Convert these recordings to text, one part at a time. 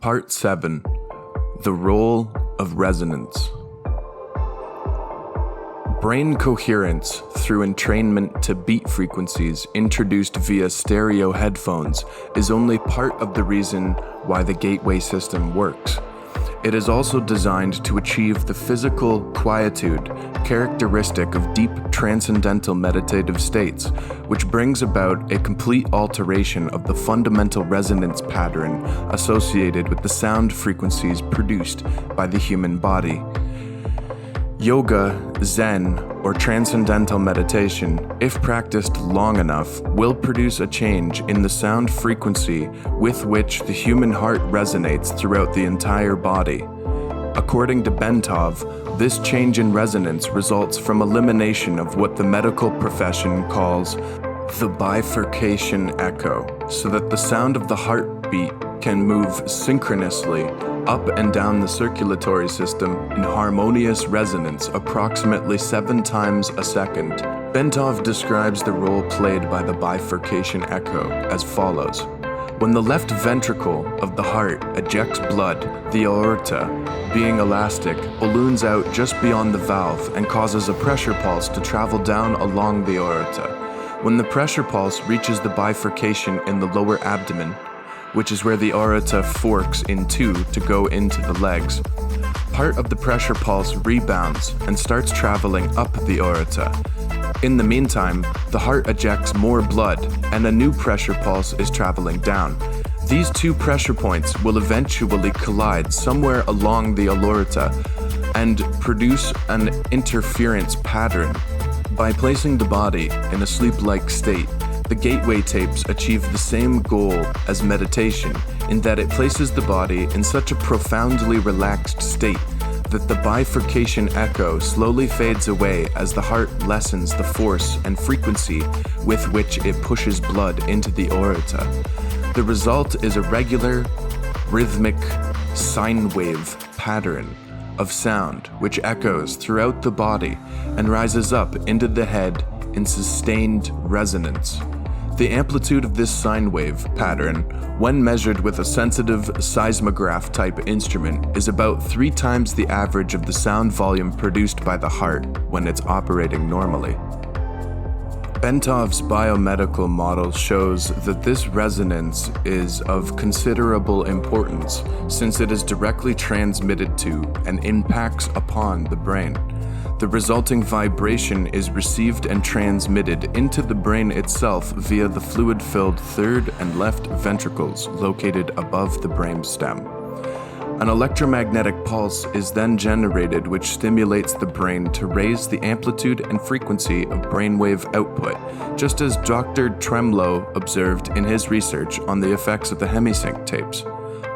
Part 7. The Role of Resonance. Brain coherence through entrainment to beat frequencies introduced via stereo headphones is only part of the reason why the gateway system works. It is also designed to achieve the physical quietude characteristic of deep transcendental meditative states, which brings about a complete alteration of the fundamental resonance pattern associated with the sound frequencies produced by the human body. Yoga, Zen, or transcendental meditation, if practiced long enough, will produce a change in the sound frequency with which the human heart resonates throughout the entire body. According to Bentov, this change in resonance results from elimination of what the medical profession calls the bifurcation echo, so that the sound of the heartbeat can move synchronously up and down the circulatory system in harmonious resonance approximately 7 times a second. Bentov describes the role played by the bifurcation echo as follows. When the left ventricle of the heart ejects blood, the aorta, being elastic, balloons out just beyond the valve and causes a pressure pulse to travel down along the aorta. When the pressure pulse reaches the bifurcation in the lower abdomen, which is where the aorta forks in two to go into the legs, part of the pressure pulse rebounds and starts traveling up the aorta. In the meantime, the heart ejects more blood and a new pressure pulse is traveling down. These two pressure points will eventually collide somewhere along the aorta and produce an interference pattern. By placing the body in a sleep-like state, the gateway tapes achieve the same goal as meditation in that it places the body in such a profoundly relaxed state that the bifurcation echo slowly fades away as the heart lessens the force and frequency with which it pushes blood into the aorta. The result is a regular, rhythmic sine wave pattern of sound which echoes throughout the body and rises up into the head in sustained resonance. The amplitude of this sine wave pattern, when measured with a sensitive seismograph type instrument, is about 3 times the average of the sound volume produced by the heart when it's operating normally. Bentov's biomedical model shows that this resonance is of considerable importance since it is directly transmitted to and impacts upon the brain. The resulting vibration is received and transmitted into the brain itself via the fluid-filled third and left ventricles located above the brainstem. An electromagnetic pulse is then generated which stimulates the brain to raise the amplitude and frequency of brainwave output, just as Dr. Tremlow observed in his research on the effects of the hemisync tapes.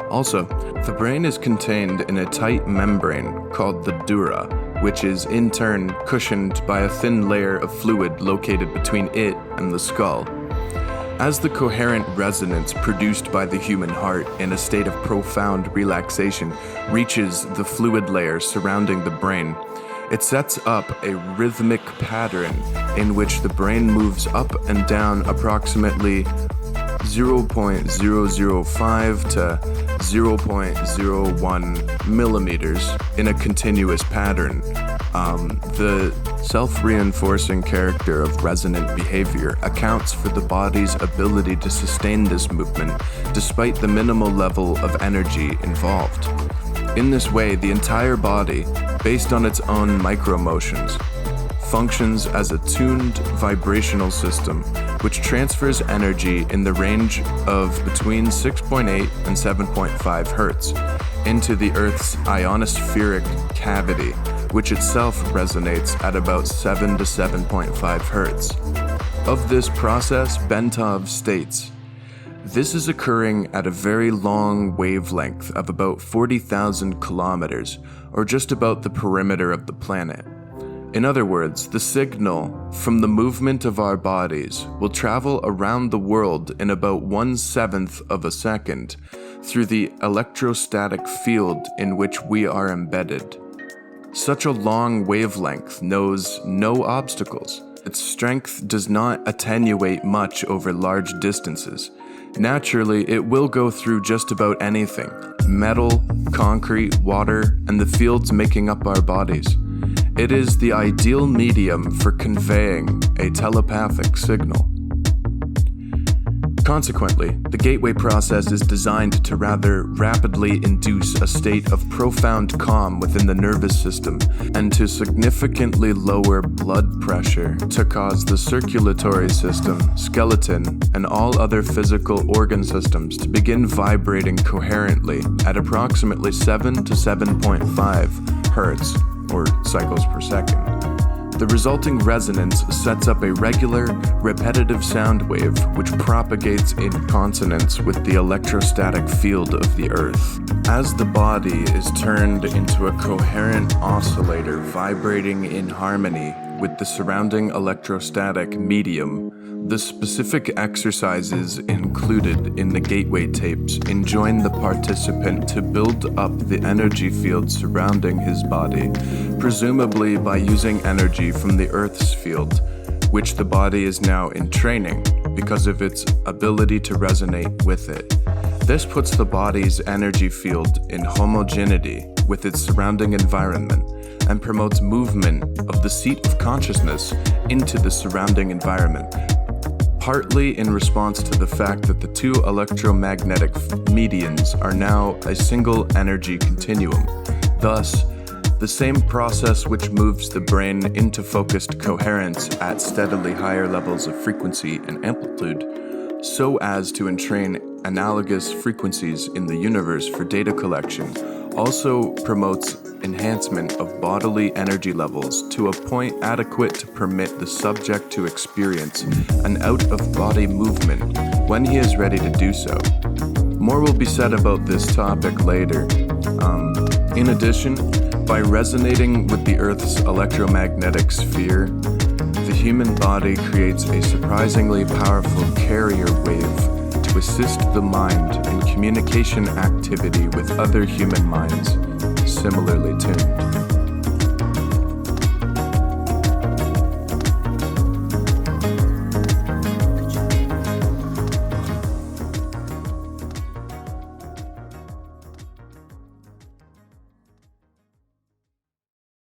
Also, the brain is contained in a tight membrane called the dura, which is in turn cushioned by a thin layer of fluid located between it and the skull. As the coherent resonance produced by the human heart in a state of profound relaxation reaches the fluid layer surrounding the brain, it sets up a rhythmic pattern in which the brain moves up and down approximately 0.005 to 0.01 millimeters in a continuous pattern. The self-reinforcing character of resonant behavior accounts for the body's ability to sustain this movement despite the minimal level of energy involved. In this way, the entire body, based on its own micromotions, functions as a tuned vibrational system which transfers energy in the range of between 6.8 and 7.5 Hz into the Earth's ionospheric cavity, which itself resonates at about 7 to 7.5 Hz. Of this process, Bentov states, "This is occurring at a very long wavelength of about 40,000 kilometers, or just about the perimeter of the planet. In other words, the signal from the movement of our bodies will travel around the world in about 1/7 of a second through the electrostatic field in which we are embedded. Such a long wavelength knows no obstacles. Its strength does not attenuate much over large distances. Naturally, it will go through just about anything: metal, concrete, water, and the fields making up our bodies. It is the ideal medium for conveying a telepathic signal. Consequently, the gateway process is designed to rather rapidly induce a state of profound calm within the nervous system and to significantly lower blood pressure to cause the circulatory system, skeleton, and all other physical organ systems to begin vibrating coherently at approximately 7 to 7.5 hertz or cycles per second. The resulting resonance sets up a regular, repetitive sound wave which propagates in consonance with the electrostatic field of the Earth. As the body is turned into a coherent oscillator vibrating in harmony with the surrounding electrostatic medium, the specific exercises included in the gateway tapes enjoin the participant to build up the energy field surrounding his body, presumably by using energy from the Earth's field, which the body is now in training because of its ability to resonate with it. This puts the body's energy field in homogeneity with its surrounding environment and promotes movement of the seat of consciousness into the surrounding environment, partly in response to the fact that the two electromagnetic medians are now a single energy continuum. Thus, the same process which moves the brain into focused coherence at steadily higher levels of frequency and amplitude, so as to entrain analogous frequencies in the universe for data collection, also promotes enhancement of bodily energy levels to a point adequate to permit the subject to experience an out-of-body movement when he is ready to do so. More will be said about this topic later. In addition, by resonating with the Earth's electromagnetic sphere, the human body creates a surprisingly powerful carrier wave to assist the mind in communication activity with other human minds similarly tuned.